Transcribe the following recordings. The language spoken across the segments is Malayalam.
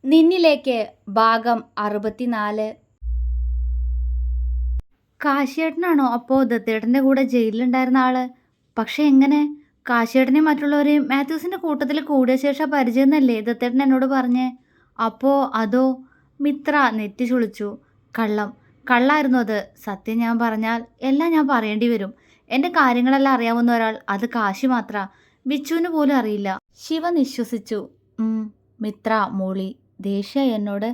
നിന്നിലേക്ക് ഭാഗം 64. കാശിയേട്ടനാണോ അപ്പോൾ ദത്തേട്ടൻ്റെ കൂടെ ജയിലിലുണ്ടായിരുന്ന ആള്? പക്ഷെ എങ്ങനെ? കാശിയേട്ടനെയും മറ്റുള്ളവരെയും മാത്യൂസിന്റെ കൂട്ടത്തിൽ കൂടിയ ശേഷം പരിചയമെന്നല്ലേ ദത്തേട്ടൻ എന്നോട് പറഞ്ഞേ? അപ്പോ അതോ? മിത്ര നെറ്റി ചുളിച്ചു. കള്ളം. കള്ളായിരുന്നു അത്. സത്യം ഞാൻ പറഞ്ഞാൽ എല്ലാം ഞാൻ പറയേണ്ടി വരും. എൻ്റെ കാര്യങ്ങളെല്ലാം അറിയാവുന്ന ഒരാൾ അത് കാശി മാത്ര. ബിച്ചുവിന് പോലും അറിയില്ല. ശിവ നിശ്വസിച്ചു. മിത്ര മൂളി. ദേഷ്യ എന്നോട്?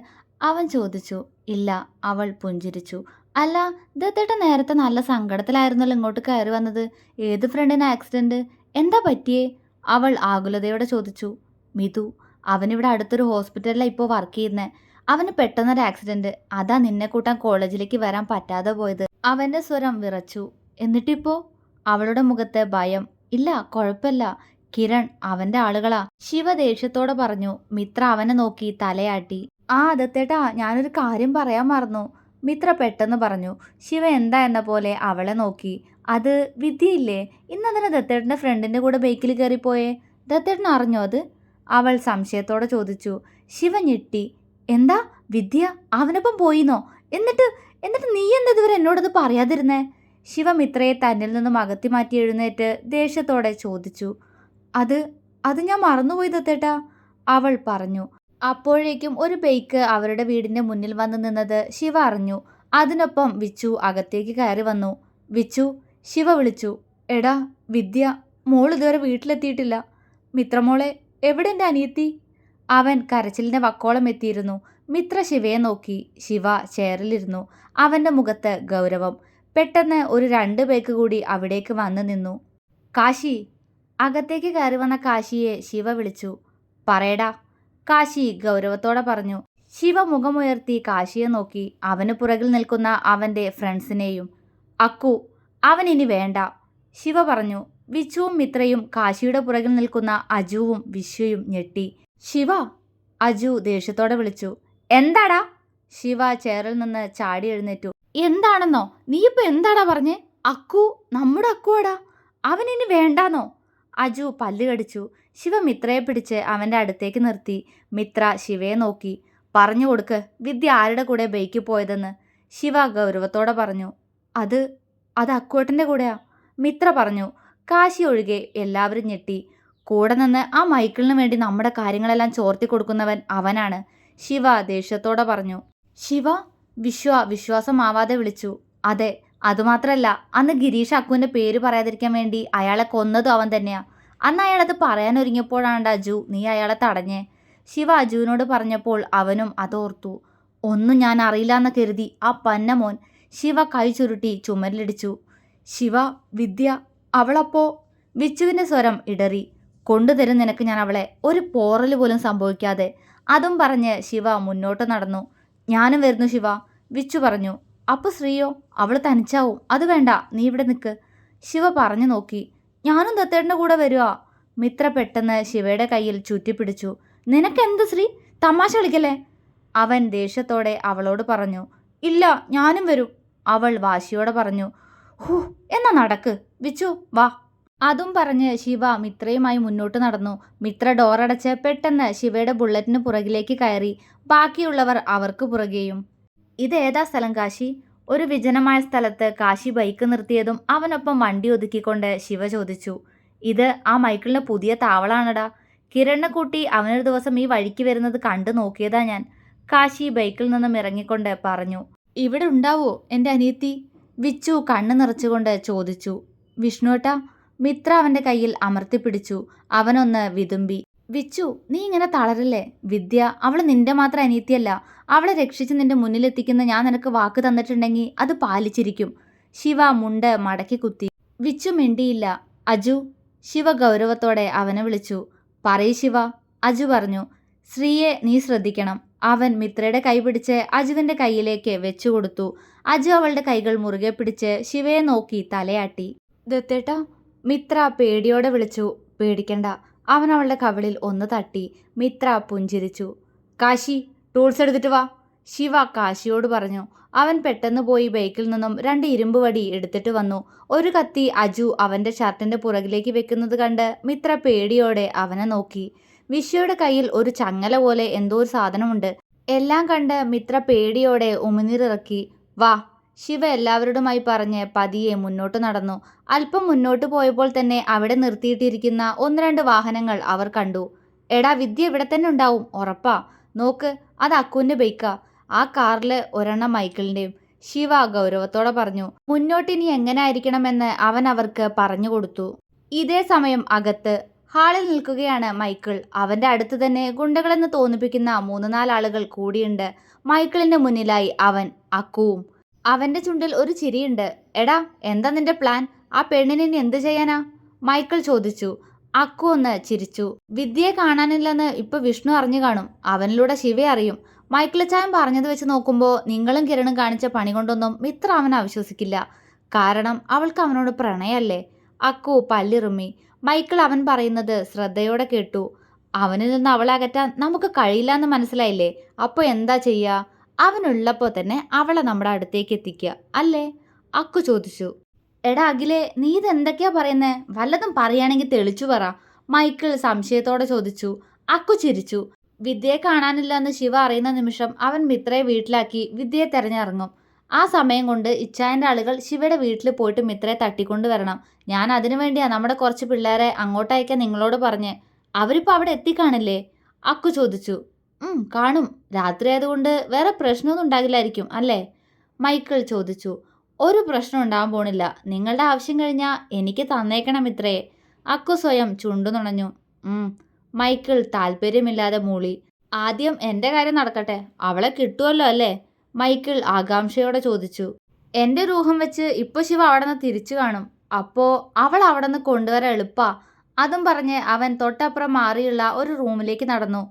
അവൻ ചോദിച്ചു. ഇല്ല. അവൾ പുഞ്ചിരിച്ചു. അല്ല, ദത്തേട്ടൻ നേരത്തെ നല്ല സങ്കടത്തിലായിരുന്നല്ലോ ഇങ്ങോട്ട് കയറി വന്നത്. ഏത് ഫ്രണ്ടിന് ആക്സിഡന്റ്? എന്താ പറ്റിയേ? അവൾ ആകുലതയോടെ ചോദിച്ചു. മിതു. അവനിവിടെ അടുത്തൊരു ഹോസ്പിറ്റലിലാണ് ഇപ്പോൾ വർക്ക് ചെയ്യുന്നത്. അവന് പെട്ടെന്നൊരു ആക്സിഡന്റ്. അതാ നിന്നെ കൂട്ടാൻ കോളേജിലേക്ക് വരാൻ പറ്റാതെ പോയത്. അവന്റെ സ്വരം വിറച്ചു. എന്നിട്ടിപ്പോ? അവളുടെ മുഖത്ത് ഭയം. ഇല്ല, കുഴപ്പമില്ല. കിരൺ അവന്റെ ആളുകളാ. ശിവ ദേഷ്യത്തോടെ പറഞ്ഞു. മിത്ര അവനെ നോക്കി തലയാട്ടി. ദത്തേട്ടാ, ഞാനൊരു കാര്യം പറയാൻ മറന്നു. മിത്ര പെട്ടെന്ന് പറഞ്ഞു. ശിവ എന്താ എന്ന പോലെ അവളെ നോക്കി. അത് വിദ്യയില്ലേ? ഇന്നതിന് ദത്തേട്ടൻ്റെ ഫ്രണ്ടിൻ്റെ കൂടെ ബൈക്കിൽ കയറിപ്പോയേ. ദത്തേട്ടൻ അറിഞ്ഞോ അത്? അവൾ സംശയത്തോടെ ചോദിച്ചു. ശിവ ഞെട്ടി. എന്താ? വിദ്യ അവനൊപ്പം പോയിന്നോ? എന്നിട്ട് എന്നിട്ട് നീ എന്താ ഇതുവരെ എന്നോടത് പറയാതിരുന്നേ? ശിവ മിത്രയെ തന്നിൽ നിന്നും അകത്തി മാറ്റി എഴുന്നേറ്റ് ദേഷ്യത്തോടെ ചോദിച്ചു. അത് ഞാൻ മറന്നുപോയി ദത്തേട്ടാ, അവൾ പറഞ്ഞു. അപ്പോഴേക്കും ഒരു ബൈക്ക് അവരുടെ വീടിന്റെ മുന്നിൽ വന്നു നിന്നത് ശിവ അറിഞ്ഞു. അതിനൊപ്പം വിച്ചു അകത്തേക്ക് കയറി വന്നു. വിച്ചു, ശിവ വിളിച്ചു. എടാ വിദ്യ, മോൾ ഇതുവരെ വീട്ടിലെത്തിയിട്ടില്ല. മിത്രമോളെ, എവിടെ എൻ്റെ അനിയത്തി? അവൻ കരച്ചിലിന്റെ വക്കോളം എത്തിയിരുന്നു. മിത്ര ശിവയെ നോക്കി. ശിവ ചെയറിലിരുന്നു. അവന്റെ മുഖത്ത് ഗൗരവം. പെട്ടെന്ന് ഒരു 2 ബൈക്ക് കൂടി അവിടേക്ക് വന്നു നിന്നു. കാശി. അകത്തേക്ക് കയറി വന്ന കാശിയെ ശിവ വിളിച്ചു. പറയടാ, കാശി ഗൗരവത്തോടെ പറഞ്ഞു. ശിവ മുഖമുയർത്തി കാശിയെ നോക്കി. അവന് പുറകിൽ നിൽക്കുന്ന അവന്റെ ഫ്രണ്ട്സിനെയും. അക്കു, അവൻ ഇനി വേണ്ട, ശിവ പറഞ്ഞു. വിച്ചുവും മിത്രയും കാശിയുടെ പുറകിൽ നിൽക്കുന്ന അജുവും വിശ്വയും ഞെട്ടി. ശിവ, അജു ദേഷ്യത്തോടെ വിളിച്ചു. എന്താടാ? ശിവ ചെയറിൽ നിന്ന് ചാടി എഴുന്നേറ്റു. എന്താണെന്നോ? നീയിപ്പോ എന്താടാ പറഞ്ഞേ? അക്കു, നമ്മുടെ അക്കുവാടാ. അവൻ ഇനി വേണ്ടാന്നോ? അജു പല്ല് കടിച്ചു. ശിവ മിത്രയെ പിടിച്ച് അവൻ്റെ അടുത്തേക്ക് നിർത്തി. മിത്ര ശിവയെ നോക്കി. പറഞ്ഞു കൊടുക്ക്, വിദ്യ ആരുടെ കൂടെ ബൈക്കിൽ പോയതെന്ന്. ശിവ ഗൗരവത്തോടെ പറഞ്ഞു. അത് അക്കുവേട്ടൻ്റെ കൂടെയാ, മിത്ര പറഞ്ഞു. കാശി ഒഴികെ എല്ലാവരും ഞെട്ടി. കൂടെ നിന്ന് ആ മൈക്കിളിന് വേണ്ടി നമ്മുടെ കാര്യങ്ങളെല്ലാം ചോർത്തി കൊടുക്കുന്നവൻ അവനാണ്, ശിവ ദേഷ്യത്തോടെ പറഞ്ഞു. ശിവ, വിശ്വാസമാവാതെ വിളിച്ചു. അതെ, അതുമാത്രല്ല, അന്ന് ഗിരീഷ് അക്കുവിൻ്റെ പേര് പറയാതിരിക്കാൻ വേണ്ടി അയാളെ കൊന്നതും അവൻ തന്നെയാ. അന്ന് അയാളത് പറയാനൊരുങ്ങിയപ്പോഴാണ് അജു നീ അയാളെ തടഞ്ഞേ. ശിവ അജുവിനോട് പറഞ്ഞപ്പോൾ അവനും അതോർത്തു. ഒന്നും ഞാൻ അറിയില്ലാന്ന് കരുതി ആ പന്നമോൻ. ശിവ കൈ ചുരുട്ടി ചുമരിലിടിച്ചു. ശിവ, വിദ്യ അവളപ്പോ? വിച്ചുവിൻ്റെ സ്വരം ഇടറി. കൊണ്ടുതരും നിനക്ക് ഞാൻ അവളെ, ഒരു പോറൽ പോലും സംഭവിക്കാതെ. അതും പറഞ്ഞ് ശിവ മുന്നോട്ട് നടന്നു. ഞാനും വരുന്നു ശിവ, വിച്ചു പറഞ്ഞു. അപ്പോൾ ശ്രീയോ? അവൾ തനിച്ചാവും. അത് വേണ്ട, നീ ഇവിടെ നിൽക്ക്, ശിവ പറഞ്ഞു നോക്കി. ഞാനും ദത്തേട്ടൻ്റെ കൂടെ വരുവാ. മിത്ര പെട്ടെന്ന് ശിവയുടെ കയ്യിൽ ചുറ്റിപ്പിടിച്ചു. നിനക്കെന്ത് ശ്രീ, തമാശ കളിക്കല്ലേ? അവൻ ദേഷ്യത്തോടെ അവളോട് പറഞ്ഞു. ഇല്ല, ഞാനും വരും, അവൾ വാശിയോടെ പറഞ്ഞു. എന്നാ നടക്ക് വിച്ചു, വാ. അതും പറഞ്ഞ് ശിവ മിത്രയുമായി മുന്നോട്ട് നടന്നു. മിത്ര ഡോറടച്ച് പെട്ടെന്ന് ശിവയുടെ ബുള്ളറ്റിന് പുറകിലേക്ക് കയറി. ബാക്കിയുള്ളവർ അവർക്ക് പുറകെയും. ഇതേതാ സ്ഥലം കാശി? ഒരു വിജനമായ സ്ഥലത്ത് കാശി ബൈക്ക് നിർത്തിയതും അവനൊപ്പം വണ്ടി ഒതുക്കിക്കൊണ്ട് ശിവ ചോദിച്ചു. ഇത് ആ മൈക്കിളിന് പുതിയ താവളാണടാ. കിരണിനെ കൂട്ടി അവനൊരു ദിവസം ഈ വഴിക്ക് വരുന്നത് കണ്ടു നോക്കിയതാ ഞാൻ, കാശി ബൈക്കിൽ നിന്നും ഇറങ്ങിക്കൊണ്ട് പറഞ്ഞു. ഇവിടെ ഉണ്ടാവോ എൻ്റെ അനിയത്തി? വിച്ചു കണ്ണു നിറച്ചുകൊണ്ട് ചോദിച്ചു. വിഷ്ണുവേട്ടാ, മിത്ര അവൻ്റെ കയ്യിൽ അമർത്തിപ്പിടിച്ചു. അവനൊന്ന് വിതുമ്പി. വിച്ചു, നീ ഇങ്ങനെ തളരല്ലേ. വിദ്യ അവൾ നിന്റെ മാത്രം അനിയത്തിയല്ല. അവളെ രക്ഷിച്ച് നിന്റെ മുന്നിലെത്തിക്കുന്ന ഞാൻ നിനക്ക് വാക്ക് തന്നിട്ടുണ്ടെങ്കിൽ അത് പാലിച്ചിരിക്കും. ശിവ മുണ്ട് മടക്കി കുത്തി. വിച്ചു മിണ്ടിയില്ല. അജു, ശിവ ഗൗരവത്തോടെ അവനെ വിളിച്ചു. പറയ് ശിവ, അജു പറഞ്ഞു. ശ്രീയെ നീ ശ്രദ്ധിക്കണം. അവൻ മിത്രയുടെ കൈ പിടിച്ച് അജുവിൻ്റെ കയ്യിലേക്ക് വെച്ചു കൊടുത്തു. അജു അവളുടെ കൈകൾ മുറുകെ പിടിച്ച് ശിവയെ നോക്കി തലയാട്ടി. ദത്തേട്ടാ, മിത്ര പേടിയോടെ വിളിച്ചു. പേടിക്കണ്ട, അവൻ അവളുടെ കവിളിൽ ഒന്ന് തട്ടി. മിത്ര പുഞ്ചിരിച്ചു. കാശി, ടൂൾസ് എടുത്തിട്ട് വാ, ശിവ കാശിയോട് പറഞ്ഞു. അവൻ പെട്ടെന്ന് പോയി ബൈക്കിൽ നിന്നും 2 ഇരുമ്പ് വടി എടുത്തിട്ട് വന്നു. ഒരു കത്തി അജു അവൻ്റെ ഷർട്ടിൻ്റെ പുറകിലേക്ക് വെക്കുന്നത് കണ്ട് മിത്ര പേടിയോടെ അവനെ നോക്കി. വിശ്വയുടെ കയ്യിൽ ഒരു ചങ്ങല പോലെ എന്തോ ഒരു സാധനമുണ്ട്. എല്ലാം കണ്ട് മിത്ര പേടിയോടെ ഉമിനീരിറക്കി. വാ, ശിവ എല്ലാവരോടുമായി പറഞ്ഞ് പതിയെ മുന്നോട്ട് നടന്നു. അല്പം മുന്നോട്ട് പോയപ്പോൾ തന്നെ അവിടെ നിർത്തിയിട്ടിരിക്കുന്ന ഒന്ന് രണ്ട് വാഹനങ്ങൾ അവർ കണ്ടു. എടാ, വിദ്യ ഇവിടെ തന്നെ ഉണ്ടാവും, ഉറപ്പാ. നോക്ക്, അത് അക്കുവിന്റെ ബൈക്കാ. ആ കാറില് ഒരെണ്ണം മൈക്കിളിന്റെയും, ശിവ ഗൗരവത്തോടെ പറഞ്ഞു. മുന്നോട്ടിനി എങ്ങനെ ആയിരിക്കണമെന്ന് അവൻ അവർക്ക് പറഞ്ഞു കൊടുത്തു. ഇതേ സമയം അകത്ത് ഹാളിൽ നിൽക്കുകയാണ് മൈക്കിൾ. അവന്റെ അടുത്ത് തന്നെ ഗുണ്ടകളെന്ന് തോന്നിപ്പിക്കുന്ന 3-4 ആളുകൾ കൂടിയുണ്ട്. മൈക്കിളിന്റെ മുന്നിലായി അവൻ, അക്കുവും. അവന്റെ ചുണ്ടിൽ ഒരു ചിരിയുണ്ട്. എടാ, എന്താ നിന്റെ പ്ലാൻ? ആ പെണ്ണിനെ ഇനി എന്ത് ചെയ്യാനാ? മൈക്കിൾ ചോദിച്ചു. അക്കു ഒന്ന് ചിരിച്ചു. വിദ്യയെ കാണാനില്ലെന്ന് ഇപ്പൊ വിഷ്ണു അറിഞ്ഞു കാണും. അവനിലൂടെ ശിവയെ അറിയും. മൈക്കിളിച്ചായൻ പറഞ്ഞത് വെച്ച് നോക്കുമ്പോൾ നിങ്ങളും കിരണും കാണിച്ച പണി കൊണ്ടൊന്നും മിത്ര അവനെ അവിശ്വസിക്കില്ല. കാരണം അവൾക്ക് അവനോട് പ്രണയല്ലേ. അക്കു പല്ലിറുമ്മി. മൈക്കിൾ അവൻ പറയുന്നത് ശ്രദ്ധയോടെ കേട്ടു. അവനിൽ നിന്ന് അവളെ അകറ്റാൻ നമുക്ക് കഴിയില്ല എന്ന് മനസ്സിലായില്ലേ. അപ്പോൾ എന്താ ചെയ്യുക? അവനുള്ളപ്പോൾ തന്നെ അവളെ നമ്മുടെ അടുത്തേക്ക് എത്തിക്കുക അല്ലേ? അക്കു ചോദിച്ചു. എടാ അഖിലേ, നീ ഇതെന്തൊക്കെയാ പറയുന്നേ? വല്ലതും പറയുകയാണെങ്കിൽ തെളിച്ചു പറ, മൈക്കിൾ സംശയത്തോടെ ചോദിച്ചു. അക്കു ചിരിച്ചു. വിദ്യയെ കാണാനില്ല എന്ന് ശിവ അറിയുന്ന നിമിഷം അവൻ മിത്രയെ വീട്ടിലാക്കി വിദ്യയെ തെരഞ്ഞിറങ്ങും. ആ സമയം കൊണ്ട് ഇച്ചായൻ്റെ ആളുകൾ ശിവയുടെ വീട്ടിൽ പോയിട്ട് മിത്രയെ തട്ടിക്കൊണ്ടുവരണം. ഞാൻ അതിനു വേണ്ടിയാ നമ്മുടെ കുറച്ച് പിള്ളേരെ അങ്ങോട്ടയക്കാൻ നിങ്ങളോട് പറഞ്ഞ്. അവരിപ്പോൾ അവിടെ എത്തിക്കാണില്ലേ? അക്കു ചോദിച്ചു. കാണും. രാത്രി ആയതുകൊണ്ട് വേറെ പ്രശ്നമൊന്നും ഉണ്ടാകില്ലായിരിക്കും അല്ലേ? മൈക്കിൾ ചോദിച്ചു. ഒരു പ്രശ്നം ഉണ്ടാകാൻ പോണില്ല. നിങ്ങളുടെ ആവശ്യം കഴിഞ്ഞാൽ എനിക്ക് തന്നേക്കണം ഇത്രയെ. അക്കു സ്വയം ചുണ്ടു നുണഞ്ഞു. മൈക്കിൾ താല്പര്യമില്ലാതെ മൂളി. ആദ്യം എൻ്റെ കാര്യം നടക്കട്ടെ. അവളെ കിട്ടുമല്ലോ അല്ലേ? മൈക്കിൾ ആകാംക്ഷയോടെ ചോദിച്ചു. എൻ്റെ രൂഹം വെച്ച് ഇപ്പോൾ ശിവ അവിടെ നിന്ന് തിരിച്ചു കാണും. അപ്പോൾ അവൾ അവിടെ നിന്ന് കൊണ്ടുവരാൻ എളുപ്പാ. അതും പറഞ്ഞ് അവൻ തൊട്ടപ്പുറം മാറിയുള്ള ഒരു റൂമിലേക്ക് നടന്നു.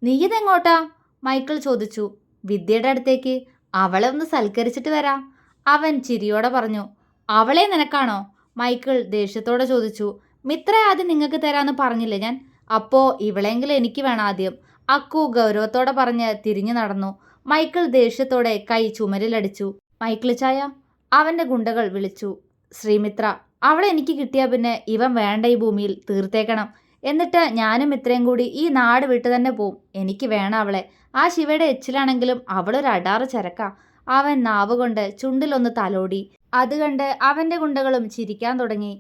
നീ ഇതെങ്ങോട്ടാ? മൈക്കിൾ ചോദിച്ചു. വിദ്യയുടെ അടുത്തേക്ക്. അവളെ ഒന്ന് സൽക്കരിച്ചിട്ട് വരാം, അവൻ ചിരിയോടെ പറഞ്ഞു. അവളെ നിനക്കാണോ? മൈക്കിൾ ദേഷ്യത്തോടെ ചോദിച്ചു. മിത്ര ആദ്യം നിങ്ങൾക്ക് തരാമെന്ന് പറഞ്ഞില്ലേ ഞാൻ? അപ്പോൾ ഇവളെങ്കിലും എനിക്ക് വേണം ആദ്യം, അക്കു ഗൗരവത്തോടെ പറഞ്ഞ് തിരിഞ്ഞു നടന്നു. മൈക്കിൾ ദേഷ്യത്തോടെ കൈ ചുമരിലടിച്ചു. മൈക്കിൾ ചായ, അവൻ്റെ ഗുണ്ടകൾ വിളിച്ചു. ശ്രീമിത്ര, അവളെ എനിക്ക് കിട്ടിയാൽ പിന്നെ ഇവൻ വേണ്ട ഈ ഭൂമിയിൽ തീർത്തേക്കണം. എന്നിട്ട് ഞാനും മിത്രയും കൂടി ഈ നാട് വിട്ടു തന്നെ പോവും. എനിക്ക് വേണം അവളെ. ആ ശിവയുടെ എച്ചിലാണെങ്കിലും അവളൊരു അടാറ് ചരക്കാ. അവൻ നാവുകൊണ്ട് ചുണ്ടിലൊന്ന് തലോടി. അത് കണ്ട് അവൻ്റെ ഗുണ്ടകളും ചിരിക്കാൻ തുടങ്ങി.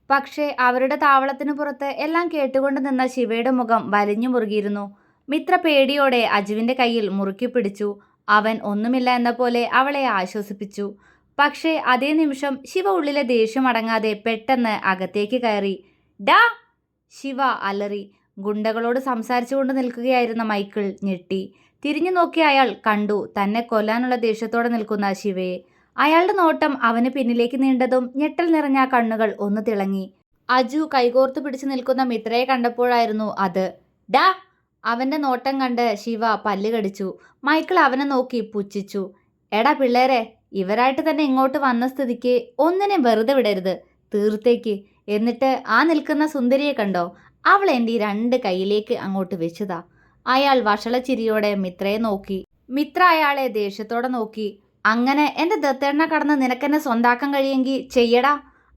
പക്ഷേ അവരുടെ താവളത്തിന് പുറത്ത് എല്ലാം കേട്ടുകൊണ്ട് നിന്ന ശിവയുടെ മുഖം വലിഞ്ഞു മുറുകിയിരുന്നു. മിത്ര പേടിയോടെ അജുവിൻ്റെ കയ്യിൽ മുറുക്കി പിടിച്ചു. അവൻ ഒന്നുമില്ല എന്ന പോലെ അവളെ ആശ്വസിപ്പിച്ചു. പക്ഷേ അതേ നിമിഷം ശിവ ഉള്ളിലെ ദേഷ്യം അടങ്ങാതെ പെട്ടെന്ന് അകത്തേക്ക് കയറി. ഡാ! ശിവ അലറി. ഗുണ്ടകളോട് സംസാരിച്ചുകൊണ്ട് നിൽക്കുകയായിരുന്ന മൈക്കിൾ ഞെട്ടി. തിരിഞ്ഞു നോക്കിയ അയാൾ കണ്ടു തന്നെ കൊല്ലാനുള്ള ദേഷ്യത്തോടെ നിൽക്കുന്ന ശിവയെ. അയാളുടെ നോട്ടം അവന് പിന്നിലേക്ക് നീണ്ടതും ഞെട്ടൽ നിറഞ്ഞ കണ്ണുകൾ ഒന്ന് തിളങ്ങി. അജു കൈകോർത്ത് പിടിച്ചു നിൽക്കുന്ന മിത്രയെ കണ്ടപ്പോഴായിരുന്നു അത്. ഡാ! അവൻ്റെ നോട്ടം കണ്ട് ശിവ പല്ല് കടിച്ചു. മൈക്കിൾ അവനെ നോക്കി പുച്ഛിച്ചു. എടാ പിള്ളേരെ, ഇവരായിട്ട് തന്നെ ഇങ്ങോട്ട് വന്ന സ്ഥിതിക്ക് ഒന്നിനെ വെറുതെ വിടരുത്, തീർത്തേക്ക്. എന്നിട്ട് ആ നിൽക്കുന്ന സുന്ദരിയെ കണ്ടോ? അവൾ എൻ്റെ 2 കൈയിലേക്ക് അങ്ങോട്ട് വെച്ചതാ. അയാൾ വഷളച്ചിരിയോടെ മിത്രയെ നോക്കി. മിത്ര അയാളെ ദേഷ്യത്തോടെ നോക്കി. അങ്ങനെ എൻ്റെ ദത്തേണ്ണ കടന്ന് നിനക്കെന്നെ സ്വന്താക്കാൻ കഴിയെങ്കിൽ ചെയ്യടാ.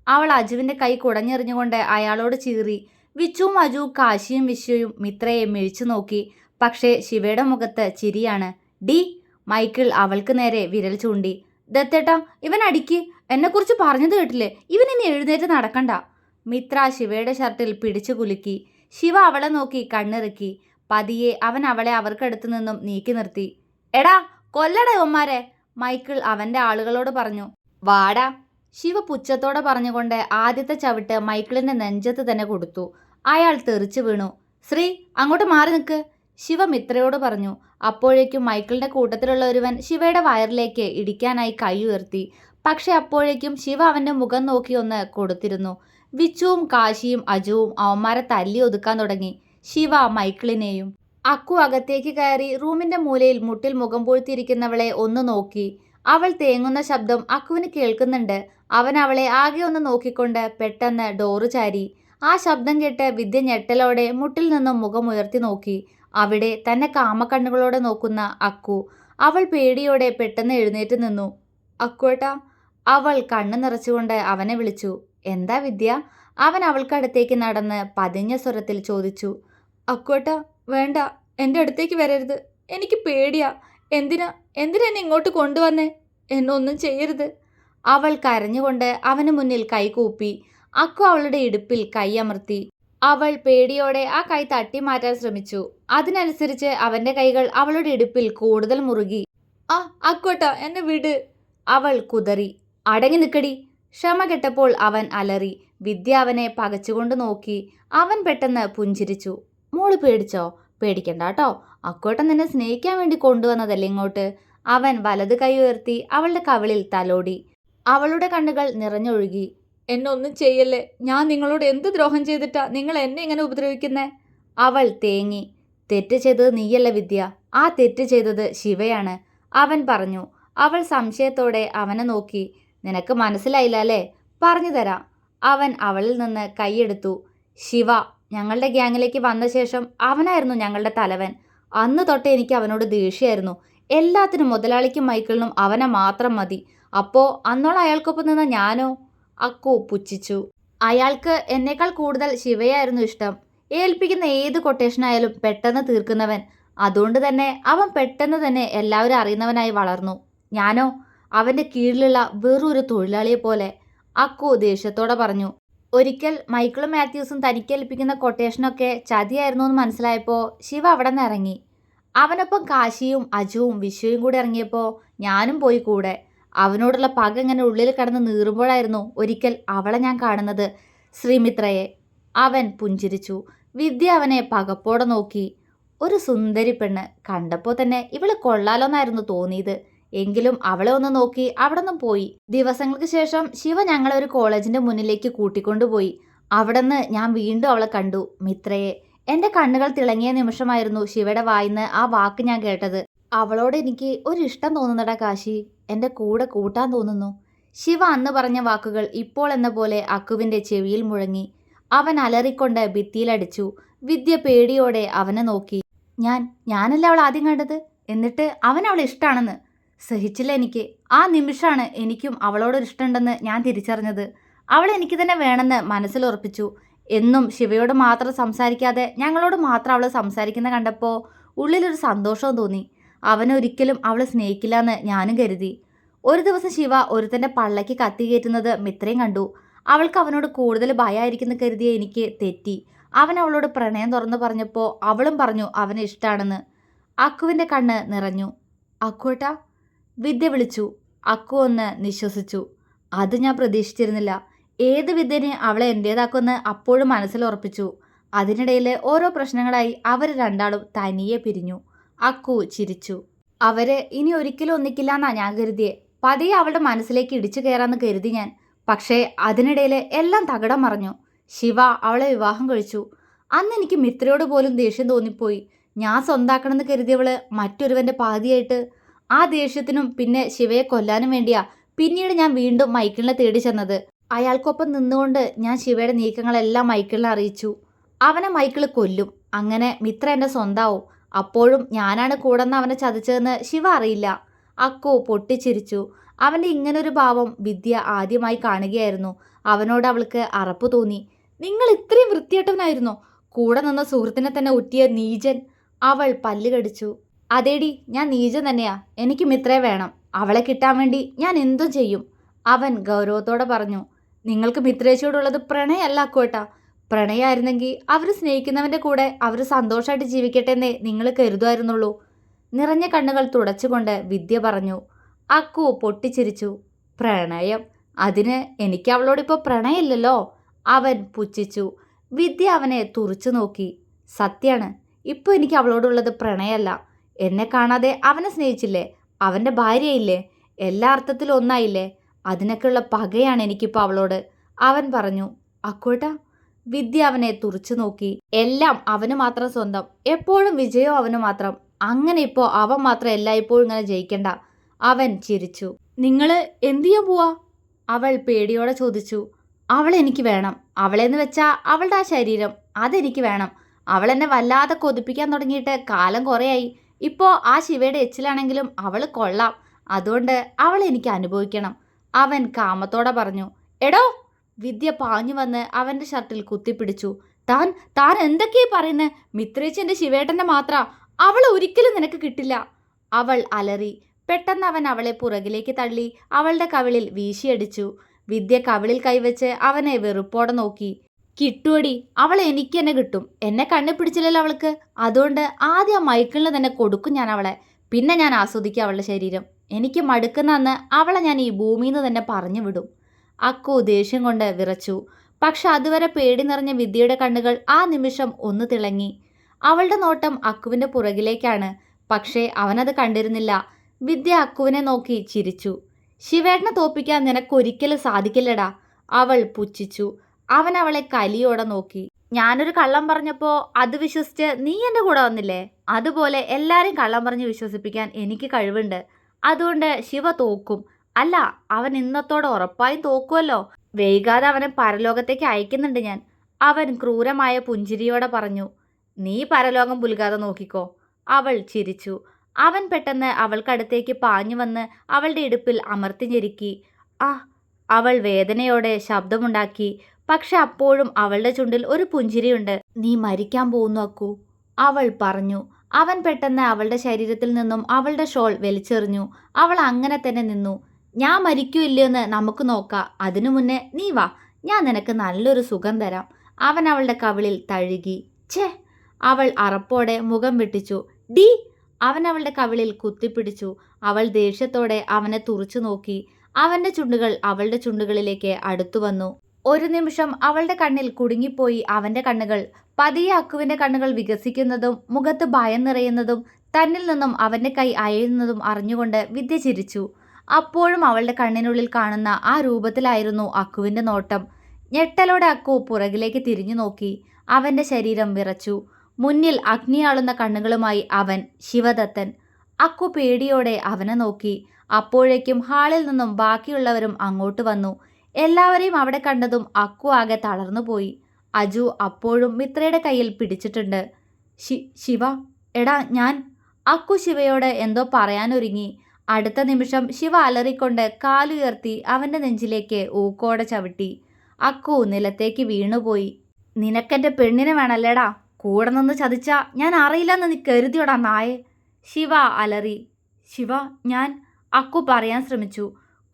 അവൾ അജുവിൻ്റെ കൈ കുടഞ്ഞെറിഞ്ഞുകൊണ്ട് അയാളോട് ചീറി. വിച്ചുവും അജുവും കാശിയും വിശ്വയും മിത്രയെ മിഴിച്ചു നോക്കി. പക്ഷേ ശിവയുടെ മുഖത്ത് ചിരിയാണ്. ഡി! മൈക്കിൾ അവൾക്ക് നേരെ വിരൽ ചൂണ്ടി. ദത്തേട്ടാ, ഇവൻ അടിക്ക്. എന്നെക്കുറിച്ച് പറഞ്ഞത് കേട്ടില്ലേ? ഇവൻ ഇനി എഴുന്നേറ്റ് നടക്കണ്ട. മിത്ര ശിവയുടെ ഷർട്ടിൽ പിടിച്ചു കുലുക്കി. ശിവ അവളെ നോക്കി കണ്ണിറുക്കി. പതിയെ അവൻ അവളെ അവർക്കടുത്തു നിന്നും നീക്കി നിർത്തി. എടാ, കൊല്ലടാ ഇവന്മാരെ, മൈക്കിൾ അവൻ്റെ ആളുകളോട് പറഞ്ഞു. വാടാ! ശിവ പുച്ഛത്തോടെ പറഞ്ഞുകൊണ്ട് ആദ്യത്തെ ചവിട്ട് മൈക്കിളിൻ്റെ നെഞ്ചത്ത് തന്നെ കൊടുത്തു. അയാൾ തെറിച്ചു വീണു. ശ്രീ, അങ്ങോട്ട് മാറി നിൽക്ക്, ശിവ മിത്രയോട് പറഞ്ഞു. അപ്പോഴേക്കും മൈക്കിളിൻ്റെ കൂട്ടത്തിലുള്ള ഒരുവൻ ശിവയുടെ വയറിലേക്ക് ഇടിക്കാനായി കൈ ഉയർത്തി. പക്ഷെ അപ്പോഴേക്കും ശിവ അവൻ്റെ മുഖം നോക്കി ഒന്ന് കൊടുത്തിരുന്നു. വിച്ചുവും കാശിയും അജുവും അവന്മാരെ തല്ലി ഒതുക്കാൻ തുടങ്ങി, ശിവ മൈക്കിളിനെയും. അക്കു അകത്തേക്ക് കയറി റൂമിൻ്റെ മൂലയിൽ മുട്ടിൽ മുഖം പൂഴ്ത്തിയിരിക്കുന്നവളെ ഒന്ന് നോക്കി. അവൾ തേങ്ങുന്ന ശബ്ദം അക്കുവിന് കേൾക്കുന്നുണ്ട്. അവൻ അവളെ ആകെ ഒന്ന് നോക്കിക്കൊണ്ട് പെട്ടെന്ന് ഡോറ് ചാരി. ആ ശബ്ദം കേട്ട് വിദ്യ ഞെട്ടലോടെ മുട്ടിൽ നിന്നും മുഖം ഉയർത്തി നോക്കി. അവിടെ തന്നെ കാമക്കണ്ണുകളോടെ നോക്കുന്ന അക്കു. അവൾ പേടിയോടെ പെട്ടെന്ന് എഴുന്നേറ്റ് നിന്നു. അക്കുവേട്ടാ! അവൾ കണ്ണു നിറച്ചുകൊണ്ട് അവനെ വിളിച്ചു. എന്താ വിദ്യ? അവൻ അവൾക്കടുത്തേക്ക് നടന്ന് പതിഞ്ഞ സ്വരത്തിൽ ചോദിച്ചു. അക്കുവേട്ടാ, വേണ്ട, എൻ്റെ അടുത്തേക്ക് വരരുത്. എനിക്ക് പേടിയാ. എന്തിനാ എന്തിനാ എന്നെ ഇങ്ങോട്ട് കൊണ്ടുവന്നേ? എന്നെ ഒന്നും ചെയ്യരുത്. അവൾ കരഞ്ഞുകൊണ്ട് അവന് മുന്നിൽ കൈകൂപ്പി. അക്കു അവളുടെ ഇടുപ്പിൽ കൈയമർത്തി. അവൾ പേടിയോടെ ആ കൈ തട്ടി മാറ്റാൻ ശ്രമിച്ചു. അതിനനുസരിച്ച് അവന്റെ കൈകൾ അവളുടെ ഇടുപ്പിൽ കൂടുതൽ മുറുകി. ആ അക്കോട്ട, എന്നെ വിട്. അവൾ കുതറി. അടങ്ങി നിൽക്കടി. ക്ഷമ കെട്ടപ്പോൾ അവൻ അലറി. വിദ്യ അവനെ പകച്ചുകൊണ്ട് നോക്കി. അവൻ പെട്ടെന്ന് പുഞ്ചിരിച്ചു. മോള് പേടിച്ചോ? പേടിക്കണ്ട കേട്ടോ. അക്കോട്ടൻ നിന്നെ സ്നേഹിക്കാൻ വേണ്ടി കൊണ്ടുവന്നതല്ലേ ഇങ്ങോട്ട്. അവൻ വലത് കൈ ഉയർത്തി അവളുടെ കവിളിൽ തലോടി. അവളുടെ കണ്ണുകൾ നിറഞ്ഞൊഴുകി. എന്നെ ഒന്നും ചെയ്യല്ലേ. ഞാൻ നിങ്ങളോട് എന്ത് ദ്രോഹം ചെയ്തിട്ടാ നിങ്ങൾ എന്നെ ഇങ്ങനെ ഉപദ്രവിക്കുന്നേ? അവൾ തേങ്ങി. തെറ്റ് ചെയ്തത് നീയല്ല വിദ്യ, ആ തെറ്റ് ചെയ്തത് ശിവയാണ്, അവൻ പറഞ്ഞു. അവൾ സംശയത്തോടെ അവനെ നോക്കി. നിനക്ക് മനസ്സിലായില്ല അല്ലേ? പറഞ്ഞു തരാം. അവൻ അവളിൽ നിന്ന് കൈയെടുത്തു. ശിവ ഞങ്ങളുടെ ഗ്യാങ്ങിലേക്ക് വന്ന ശേഷം അവനായിരുന്നു ഞങ്ങളുടെ തലവൻ. അന്ന് തൊട്ടേ എനിക്ക് അവനോട് ദേഷ്യമായിരുന്നു. എല്ലാത്തിനും മുതലാളിക്കും മൈക്കിളിനും അവനെ മാത്രം മതി. അപ്പോ അന്നോളം അയാൾക്കൊപ്പം നിന്ന ഞാനോ? അക്കു പുച്ഛിച്ചു. അയാൾക്ക് എന്നേക്കാൾ കൂടുതൽ ശിവയായിരുന്നു ഇഷ്ടം. ഏൽപ്പിക്കുന്ന ഏത് കൊട്ടേഷനായാലും പെട്ടെന്ന് തീർക്കുന്നവൻ. അതുകൊണ്ട് തന്നെ അവൻ പെട്ടെന്ന് തന്നെ എല്ലാവരും അറിയുന്നവനായി വളർന്നു. ഞാനോ അവന്റെ കീഴിലുള്ള വെറൊരു തൊഴിലാളിയെ പോലെ. അക്കു ദേഷ്യത്തോടെ പറഞ്ഞു. ഒരിക്കൽ മൈക്കിളും മാത്യൂസും തനിക്കേൽപ്പിക്കുന്ന കൊട്ടേഷനൊക്കെ ചതിയായിരുന്നു എന്ന് മനസ്സിലായപ്പോൾ ശിവ അവിടെ നിന്ന് ഇറങ്ങി. അവനൊപ്പം കാശിയും അജുവും വിശ്വയും കൂടി ഇറങ്ങിയപ്പോൾ ഞാനും പോയി കൂടെ. അവനോടുള്ള പക ഇങ്ങനെ ഉള്ളിൽ കിടന്ന് നീറുമ്പോഴായിരുന്നു ഒരിക്കൽ അവളെ ഞാൻ കാണുന്നത്, ശ്രീമിത്രയെ. അവൻ പുഞ്ചിരിച്ചു. വിദ്യ അവനെ പകപ്പോടെ നോക്കി. ഒരു സുന്ദരി പെണ്ണ്. കണ്ടപ്പോൾ തന്നെ ഇവള് കൊള്ളാലോന്നായിരുന്നു തോന്നിയത്. എങ്കിലും അവളെ ഒന്ന് നോക്കി അവിടെ നിന്നും പോയി. ദിവസങ്ങൾക്ക് ശേഷം ശിവ ഞങ്ങളെ ഒരു കോളേജിന്റെ മുന്നിലേക്ക് കൂട്ടിക്കൊണ്ടുപോയി. അവിടുന്ന് ഞാൻ വീണ്ടും അവളെ കണ്ടു, മിത്രയെ. എന്റെ കണ്ണുകൾ തിളങ്ങിയ നിമിഷമായിരുന്നു ശിവയുടെ വായിന്ന് ആ വാക്ക് ഞാൻ കേട്ടത്. അവളോട് എനിക്ക് ഒരു ഇഷ്ടം തോന്നുന്നടാ കാശി. എന്റെ കൂടെ കൂട്ടാൻ തോന്നുന്നു. ശിവ അന്ന് പറഞ്ഞ വാക്കുകൾ ഇപ്പോൾ എന്ന പോലെ അക്കുവിന്റെ ചെവിയിൽ മുഴങ്ങി. അവൻ അലറിക്കൊണ്ട് ഭിത്തിയിലടിച്ചു. വിദ്യ പേടിയോടെ അവനെ നോക്കി. ഞാനല്ല അവൾ ആദ്യം കണ്ടത്. എന്നിട്ട് അവൻ അവളെ ഇഷ്ടമാണെന്ന്. സഹിച്ചില്ല എനിക്ക്. ആ നിമിഷമാണ് എനിക്കും അവളോടൊരു ഇഷ്ടമുണ്ടെന്ന് ഞാൻ തിരിച്ചറിഞ്ഞത്. അവൾ എനിക്ക് തന്നെ വേണമെന്ന് മനസ്സിലുറപ്പിച്ചു. എന്നും ശിവയോട് മാത്രം സംസാരിക്കാതെ ഞങ്ങളോട് മാത്രം അവൾ സംസാരിക്കുന്ന കണ്ടപ്പോൾ ഉള്ളിലൊരു സന്തോഷവും തോന്നി. അവനൊരിക്കലും അവളെ സ്നേഹിക്കില്ല എന്ന് ഞാനും കരുതി. ഒരു ദിവസം ശിവ ഒരുത്തൻ്റെ പള്ളയ്ക്ക് കത്തി കയറ്റുന്നത് മിത്രയും കണ്ടു. അവൾക്ക് അവനോട് കൂടുതൽ ഭയമായിരിക്കുന്നു കരുതിയ എനിക്ക് തെറ്റി. അവൻ അവളോട് പ്രണയം തുറന്നു പറഞ്ഞപ്പോൾ അവളും പറഞ്ഞു അവനെ ഇഷ്ടമാണെന്ന്. അക്കുവിൻ്റെ കണ്ണ് നിറഞ്ഞു. അക്കുവേട്ടാ, വിദ്യ വിളിച്ചു. അക്കു ഒന്ന് നിശ്വസിച്ചു. അത് ഞാൻ പ്രതീക്ഷിച്ചിരുന്നില്ല. ഏത് വിദ്യനെ അവളെ എൻ്റേതാക്കുമെന്ന് അപ്പോഴും മനസ്സിലുറപ്പിച്ചു. അതിനിടയിൽ ഓരോ പ്രശ്നങ്ങളായി അവർ രണ്ടാളും തനിയെ പിരിഞ്ഞു. അക്കു ചിരിച്ചു. അവര് ഇനി ഒരിക്കലും ഒന്നിക്കില്ല എന്നാ ഞാൻ കരുതിയേ. പതിയെ അവളുടെ മനസ്സിലേക്ക് ഇടിച്ചു കയറാന്ന് കരുതി ഞാൻ. പക്ഷേ അതിനിടയിൽ എല്ലാം തകിടം മറിഞ്ഞു. ശിവ അവളെ വിവാഹം കഴിച്ചു. അന്ന് എനിക്ക് മിത്രയോട് പോലും ദേഷ്യം തോന്നിപ്പോയി. ഞാൻ സ്വന്താക്കണമെന്ന് കരുതിയവള് മറ്റൊരുവന്റെ പാതിയായിട്ട്. ആ ദേഷ്യത്തിനും പിന്നെ ശിവയെ കൊല്ലാനും വേണ്ടിയാ പിന്നീട് ഞാൻ വീണ്ടും മൈക്കിളിനെ തേടി ചെന്നത്. അയാൾക്കൊപ്പം നിന്നുകൊണ്ട് ഞാൻ ശിവയുടെ നീക്കങ്ങളെല്ലാം മൈക്കിളിനെ അറിയിച്ചു. അവനെ മൈക്കിൾ കൊല്ലും. അങ്ങനെ മിത്ര എൻ്റെ സ്വന്താവും. അപ്പോഴും ഞാനാണ് കൂടെന്ന് അവനെ ചതിച്ചതെന്ന് ശിവ അറിയില്ല. അക്കു പൊട്ടിച്ചിരിച്ചു. അവൻ്റെ ഇങ്ങനൊരു ഭാവം വിദ്യ ആദ്യമായി കാണുകയായിരുന്നു. അവനോട് അവൾക്ക് അറപ്പ് തോന്നി. നിങ്ങൾ ഇത്രയും വൃത്തികെട്ടവനായിരുന്നോ? കൂടെ നിന്ന സുഹൃത്തിനെ തന്നെ ഒറ്റിയ നീചൻ. അവൾ പല്ല് കടിച്ചു. അതേടി, ഞാൻ നീചൻ തന്നെയാ. എനിക്ക് മിത്രയെ വേണം. അവളെ കിട്ടാൻ വേണ്ടി ഞാൻ എന്തും ചെയ്യും, അവൻ ഗൗരവത്തോടെ പറഞ്ഞു. നിങ്ങൾക്ക് മിത്രേച്ചിയോടുള്ളത് പ്രണയമല്ല അക്കോട്ടാ. പ്രണയമായിരുന്നെങ്കിൽ അവർ സ്നേഹിക്കുന്നവൻ്റെ കൂടെ അവർ സന്തോഷമായിട്ട് ജീവിക്കട്ടെ എന്നേ നിങ്ങൾ കരുതുമായിരുന്നുള്ളൂ. നിറഞ്ഞ കണ്ണുകൾ തുടച്ചുകൊണ്ട് വിദ്യ പറഞ്ഞു. അക്കു പൊട്ടിച്ചിരിച്ചു. പ്രണയം? അതിന് എനിക്ക് അവളോടിപ്പോൾ പ്രണയമില്ലല്ലോ, അവൻ പുച്ഛിച്ചു. വിദ്യ അവനെ തുറച്ചു നോക്കി. സത്യാണ്, ഇപ്പോൾ എനിക്ക് അവളോടുള്ളത് പ്രണയമല്ല. എന്നെ കാണാതെ അവനെ സ്നേഹിച്ചില്ലേ? അവൻ്റെ ഭാര്യയില്ലേ? എല്ലാ അർത്ഥത്തിലും ഒന്നായില്ലേ? അതിനൊക്കെയുള്ള പകയാണ് എനിക്കിപ്പോൾ അവളോട്, അവൻ പറഞ്ഞു. അക്കോട്ടാ, വിദ്യ അവനെ തുറച്ചു നോക്കി. എല്ലാം അവന് മാത്രം സ്വന്തം. എപ്പോഴും വിജയോ അവന് മാത്രം. അങ്ങനെ ഇപ്പോൾ അവൻ മാത്രം എല്ലായ്പ്പോഴും ഇങ്ങനെ ജയിക്കണ്ട. അവൻ ചിരിച്ചു. നിങ്ങൾ എന്തു ചെയ്യാൻ പോവാ? അവൾ പേടിയോടെ ചോദിച്ചു. അവളെ എനിക്ക് വേണം. അവളെന്ന് വെച്ചാൽ അവളുടെ ആ ശരീരം, അതെനിക്ക് വേണം. അവളെന്നെ വല്ലാതെ കൊതിപ്പിക്കാൻ തുടങ്ങിയിട്ട് കാലം കുറേയായി. ഇപ്പോൾ ആ ശിവയുടെ എച്ചിലാണെങ്കിലും അവൾ കൊള്ളാം. അതുകൊണ്ട് അവൾ എനിക്ക് അനുഭവിക്കണം, അവൻ കാമത്തോടെ പറഞ്ഞു. എടോ! വിദ്യ പാഞ്ഞു വന്ന് അവൻ്റെ ഷർട്ടിൽ കുത്തിപ്പിടിച്ചു. താൻ താൻ എന്തൊക്കെയാ പറയുന്നേ? മിത്രേച്ചി എൻ്റെ ശിവേട്ടൻ്റെ മാത്ര. അവൾ ഒരിക്കലും നിനക്ക് കിട്ടില്ല. അവൾ അലറി. പെട്ടെന്ന് അവൻ അവളെ പുറകിലേക്ക് തള്ളി അവളുടെ കവിളിൽ വീശിയടിച്ചു. വിദ്യ കവിളിൽ കൈവച്ച് അവനെ വെറുപ്പോടെ നോക്കി. കിട്ടുവടി, അവളെ എനിക്ക് തന്നെ കിട്ടും. എന്നെ കണ്ണു പിടിച്ചില്ലല്ലോ അവൾക്ക്. അതുകൊണ്ട് ആദ്യം ആ മൈക്കിളിന് തന്നെ കൊടുക്കും ഞാൻ അവളെ. പിന്നെ ഞാൻ ആസ്വദിക്കും അവളുടെ ശരീരം. എനിക്ക് മടുക്കുന്ന അന്ന് അവളെ ഞാൻ ഈ ഭൂമിയിൽ നിന്ന് തന്നെ പറഞ്ഞു വിടും. അക്കു ദേഷ്യം കൊണ്ട് വിറച്ചു. പക്ഷെ അതുവരെ പേടി നിറഞ്ഞ വിദ്യയുടെ കണ്ണുകൾ ആ നിമിഷം ഒന്ന് തിളങ്ങി. അവളുടെ നോട്ടം അക്കുവിൻ്റെ പുറകിലേക്കാണ്. പക്ഷേ അവനത് കണ്ടിരുന്നില്ല. വിദ്യ അക്കുവിനെ നോക്കി ചിരിച്ചു. ശിവേട്ടനെ തോപ്പിക്കാൻ നിനക്കൊരിക്കലും സാധിക്കില്ലടാ, അവൾ പുച്ഛിച്ചു. അവൻ അവളെ കലിയോടെ നോക്കി. ഞാനൊരു കള്ളം പറഞ്ഞപ്പോൾ അത് വിശ്വസിച്ച് നീ എൻ്റെ കൂടെ വന്നില്ലേ? അതുപോലെ എല്ലാവരും കള്ളം പറഞ്ഞ് വിശ്വസിപ്പിക്കാൻ എനിക്ക് കഴിവുണ്ട്. അതുകൊണ്ട് ശിവ തോക്കും. അല്ല, അവൻ ഇന്നത്തോടെ ഉറപ്പായും തോക്കുമല്ലോ. വൈകാതെ അവനെ പരലോകത്തേക്ക് അയക്കുന്നുണ്ട് ഞാൻ, അവൻ ക്രൂരമായ പുഞ്ചിരിയോടെ പറഞ്ഞു. നീ പരലോകം പുൽകാതെ നോക്കിക്കോ, അവൾ ചിരിച്ചു. അവൻ പെട്ടെന്ന് അവൾക്കടുത്തേക്ക് പാഞ്ഞു വന്ന് അവളുടെ ഇടുപ്പിൽ അമർത്തി ഞെരുക്കി. ആ, അവൾ വേദനയോടെ ശബ്ദമുണ്ടാക്കി. പക്ഷെ അപ്പോഴും അവളുടെ ചുണ്ടിൽ ഒരു പുഞ്ചിരിയുണ്ട്. നീ മരിക്കാൻ പോകുന്നു അക്കു, അവൾ പറഞ്ഞു. അവൻ പെട്ടെന്ന് അവളുടെ ശരീരത്തിൽ നിന്നും അവളുടെ ഷോൾ വലിച്ചെറിഞ്ഞു. അവൾ അങ്ങനെ തന്നെ നിന്നു. ഞാൻ മരിക്കൂ ഇല്ലയോന്ന് നമുക്ക് നോക്കാം. അതിനു മുന്നേ നീ വാ, ഞാൻ നിനക്ക് നല്ലൊരു സുഖം തരാം. അവൻ അവളുടെ കവിളിൽ തഴുകി. ഛേ, അവൾ അറപ്പോടെ മുഖം വെട്ടിച്ചു. ഡീ, അവൻ അവളുടെ കവിളിൽ കുത്തിപ്പിടിച്ചു. അവൾ ദേഷ്യത്തോടെ അവനെ തുറച്ചു നോക്കി. അവൻ്റെ ചുണ്ടുകൾ അവളുടെ ചുണ്ടുകളിലേക്ക് അടുത്തു വന്നു. ഒരു നിമിഷം അവളുടെ കണ്ണിൽ കുടുങ്ങിപ്പോയി അവൻ്റെ കണ്ണുകൾ. പതിയെ അക്കുവിൻ്റെ കണ്ണുകൾ വികസിക്കുന്നതും മുഖത്ത് ഭയം നിറയുന്നതും തന്നിൽ നിന്നും അവൻ്റെ കൈ അയയുന്നതും അറിഞ്ഞുകൊണ്ട് വിദ്യ ചിരിച്ചു. അപ്പോഴും അവളുടെ കണ്ണിനുള്ളിൽ കാണുന്ന ആ രൂപത്തിലായിരുന്നു അക്കുവിൻ്റെ നോട്ടം. ഞെട്ടലോടെ അക്കു പുറകിലേക്ക് തിരിഞ്ഞു നോക്കി. അവൻ്റെ ശരീരം വിറച്ചു. മുന്നിൽ അഗ്നിയാളുന്ന കണ്ണുകളുമായി അവൻ, ശിവദത്തൻ. അക്കു പേടിയോടെ അവനെ നോക്കി. അപ്പോഴേക്കും ഹാളിൽ നിന്നും ബാക്കിയുള്ളവരും അങ്ങോട്ട് വന്നു. എല്ലാവരെയും അവിടെ കണ്ടതും അക്കു ആകെ തളർന്നുപോയി. അജു അപ്പോഴും മിത്രയുടെ കയ്യിൽ പിടിച്ചിട്ടുണ്ട്. ശിവ, എടാ ഞാൻ. അക്കു ശിവയോട് എന്തോ പറയാനൊരുങ്ങി. അടുത്ത നിമിഷം ശിവ അലറിക്കൊണ്ട് കാലുയർത്തി അവൻ്റെ നെഞ്ചിലേക്ക് ഊക്കോടെ ചവിട്ടി. അക്കു നിലത്തേക്ക് വീണുപോയി. നിനക്കെൻ്റെ പെണ്ണിനെ വേണല്ലേടാ? കൂടെ നിന്ന് ചതിച്ചാ ഞാൻ അറിയില്ലെന്ന് നീ കരുതിയോടാ നായെ, ശിവ അലറി. ശിവ, ഞാൻ. അക്കു പറയാൻ ശ്രമിച്ചു.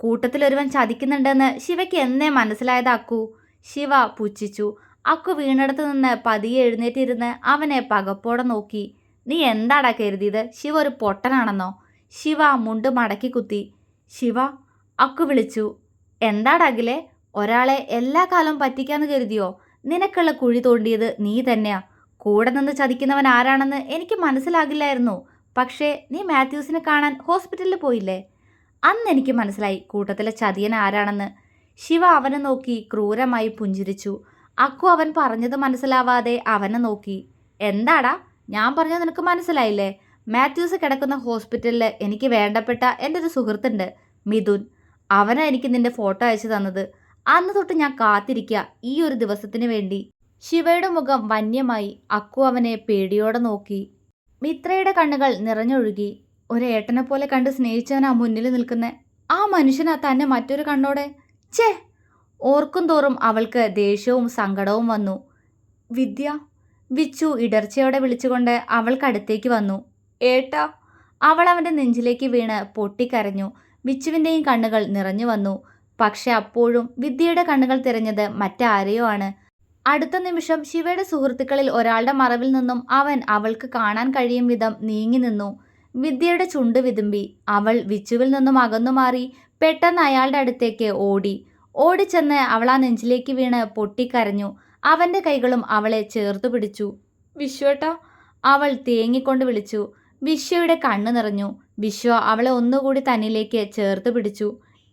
കൂട്ടത്തിലൊരുവൻ ചതിക്കുന്നുണ്ടെന്ന് ശിവയ്ക്ക് എന്നേ മനസ്സിലായത് അക്കു, ശിവ പുച്ഛിച്ചു. അക്കു വീണിടത്ത് നിന്ന് പതിയെ എഴുന്നേറ്റിരുന്ന് അവനെ പകപ്പോടെ നോക്കി. നീ എന്താടാ കരുതിയത് ശിവ ഒരു പൊട്ടനാണെന്നോ? ശിവ മുണ്ട് മടക്കി കുത്തി. ശിവ, അക്കു വിളിച്ചു. എന്താടകിലെ, ഒരാളെ എല്ലാ കാലവും പറ്റിക്കാന്ന് കരുതിയോ? നിനക്കുള്ള കുഴി തോണ്ടിയത് നീ തന്നെയാ. കൂടെ നിന്ന് ചതിക്കുന്നവൻ ആരാണെന്ന് എനിക്ക് മനസ്സിലാകില്ലായിരുന്നു. പക്ഷേ നീ മാത്യൂസിനെ കാണാൻ ഹോസ്പിറ്റലിൽ പോയില്ലേ? അന്ന് എനിക്ക് മനസ്സിലായി കൂട്ടത്തിലെ ചതിയൻ ആരാണെന്ന്. ശിവ അവനെ നോക്കി ക്രൂരമായി പുഞ്ചിരിച്ചു. അക്കു അവൻ പറഞ്ഞത് മനസ്സിലാവാതെ അവനെ നോക്കി. എന്താടാ, ഞാൻ പറഞ്ഞത് നിനക്ക് മനസ്സിലായില്ലേ? മാത്യൂസ് കിടക്കുന്ന ഹോസ്പിറ്റലിൽ എനിക്ക് വേണ്ടപ്പെട്ട എൻ്റെ ഒരു സുഹൃത്തുണ്ട്, മിഥുൻ. അവനാ എനിക്ക് നിന്റെ ഫോട്ടോ അയച്ചു തന്നത്. അന്ന് തൊട്ട് ഞാൻ കാത്തിരിക്കുക ഈ ഒരു ദിവസത്തിന് വേണ്ടി. ശിവയുടെ മുഖം വന്യമായി. അക്കു അവനെ പേടിയോടെ നോക്കി. മിത്രയുടെ കണ്ണുകൾ നിറഞ്ഞൊഴുകി. ഒരേട്ടനെ പോലെ കണ്ട് സ്നേഹിച്ചവനാ മുന്നിൽ നിൽക്കുന്നേ. ആ മനുഷ്യനാ തന്നെ മറ്റൊരു കണ്ണോടെ. ഛേ, ഓർക്കും തോറും അവൾക്ക് ദേഷ്യവും സങ്കടവും വന്നു. വിദ്യ, വിച്ചു ഇടർച്ചയോടെ വിളിച്ചുകൊണ്ട് അവൾക്കടുത്തേക്ക് വന്നു. ഏട്ടാ, അവൾ അവൻ്റെ നെഞ്ചിലേക്ക് വീണ് പൊട്ടിക്കരഞ്ഞു. വിച്ചുവിൻ്റെയും കണ്ണുകൾ നിറഞ്ഞു വന്നു. പക്ഷെ അപ്പോഴും വിദ്യയുടെ കണ്ണുകൾ തിരഞ്ഞത് മറ്റാരെയോ ആണ്. അടുത്ത നിമിഷം ശിവയുടെ സുഹൃത്തുക്കളിൽ ഒരാളുടെ മറവിൽ നിന്നും അവൻ അവൾക്ക് കാണാൻ കഴിയും വിധം നീങ്ങി നിന്നു. വിദ്യയുടെ ചുണ്ട് വിതുമ്പി. അവൾ വിച്ചുവിൽ നിന്നും അകന്നു മാറി പെട്ടെന്ന് അയാളുടെ അടുത്തേക്ക് ഓടി. ഓടിച്ചെന്ന് അവൾ ആ നെഞ്ചിലേക്ക് വീണ് പൊട്ടിക്കരഞ്ഞു. അവൻ്റെ കൈകളും അവളെ ചേർത്തു പിടിച്ചു. വിശ്വേട്ടാ, അവൾ തേങ്ങിക്കൊണ്ട് വിളിച്ചു. വിശ്വയുടെ കണ്ണു നിറഞ്ഞു. വിശ്വ അവളെ ഒന്നുകൂടി തന്നിലേക്ക് ചേർത്ത് പിടിച്ചു.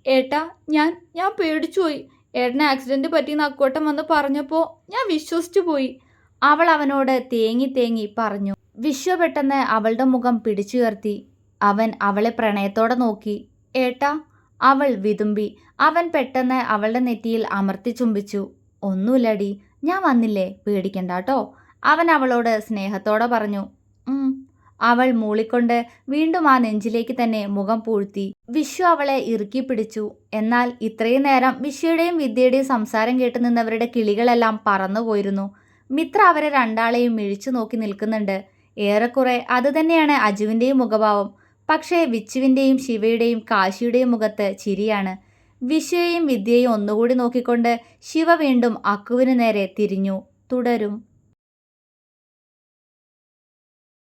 ഏട്ടാ, ഞാൻ പേടിച്ചുപോയി. ഏട്ടന് ആക്സിഡൻറ്റ് പറ്റിയെന്ന് അക്കോട്ടം വന്ന് പറഞ്ഞപ്പോൾ ഞാൻ വിശ്വസിച്ചു പോയി, അവൾ അവനോട് തേങ്ങി തേങ്ങി പറഞ്ഞു. വിശ്വ പെട്ടെന്ന് അവളുടെ മുഖം പിടിച്ചുയർത്തി. അവൻ അവളെ പ്രണയത്തോടെ നോക്കി. ഏട്ടാ, അവൾ വിതുമ്പി. അവൻ പെട്ടെന്ന് അവളുടെ നെറ്റിയിൽ അമർത്തി ചുംബിച്ചു. ഒന്നുമില്ലടി, ഞാൻ വന്നില്ലേ, പേടിക്കണ്ടാട്ടോ, അവൻ അവളോട് സ്നേഹത്തോടെ പറഞ്ഞു. അവൾ മൂളിക്കൊണ്ട് വീണ്ടും ആ നെഞ്ചിലേക്ക് തന്നെ മുഖം പൂഴ്ത്തി. വിശ്വ അവളെ ഇറുക്കി പിടിച്ചു. എന്നാൽ ഇത്രയും നേരം വിശ്വയുടെയും വിദ്യയുടെയും സംസാരം കേട്ടു നിന്നവരുടെ കിളികളെല്ലാം പറന്നുപോയിരുന്നു. മിത്ര അവരെ രണ്ടാളെയും മിഴിച്ചു നോക്കി നിൽക്കുന്നുണ്ട്. ഏറെക്കുറെ അത് തന്നെയാണ് അജുവിൻ്റെയും മുഖഭാവം. പക്ഷേ വിച്ചുവിൻ്റെയും ശിവയുടെയും കാശിയുടെയും മുഖത്ത് ചിരിയാണ്. വിശ്വയെയും വിദ്യയെയും ഒന്നുകൂടി നോക്കിക്കൊണ്ട് ശിവ വീണ്ടും അക്കുവിന് നേരെ തിരിഞ്ഞു. തുടരും.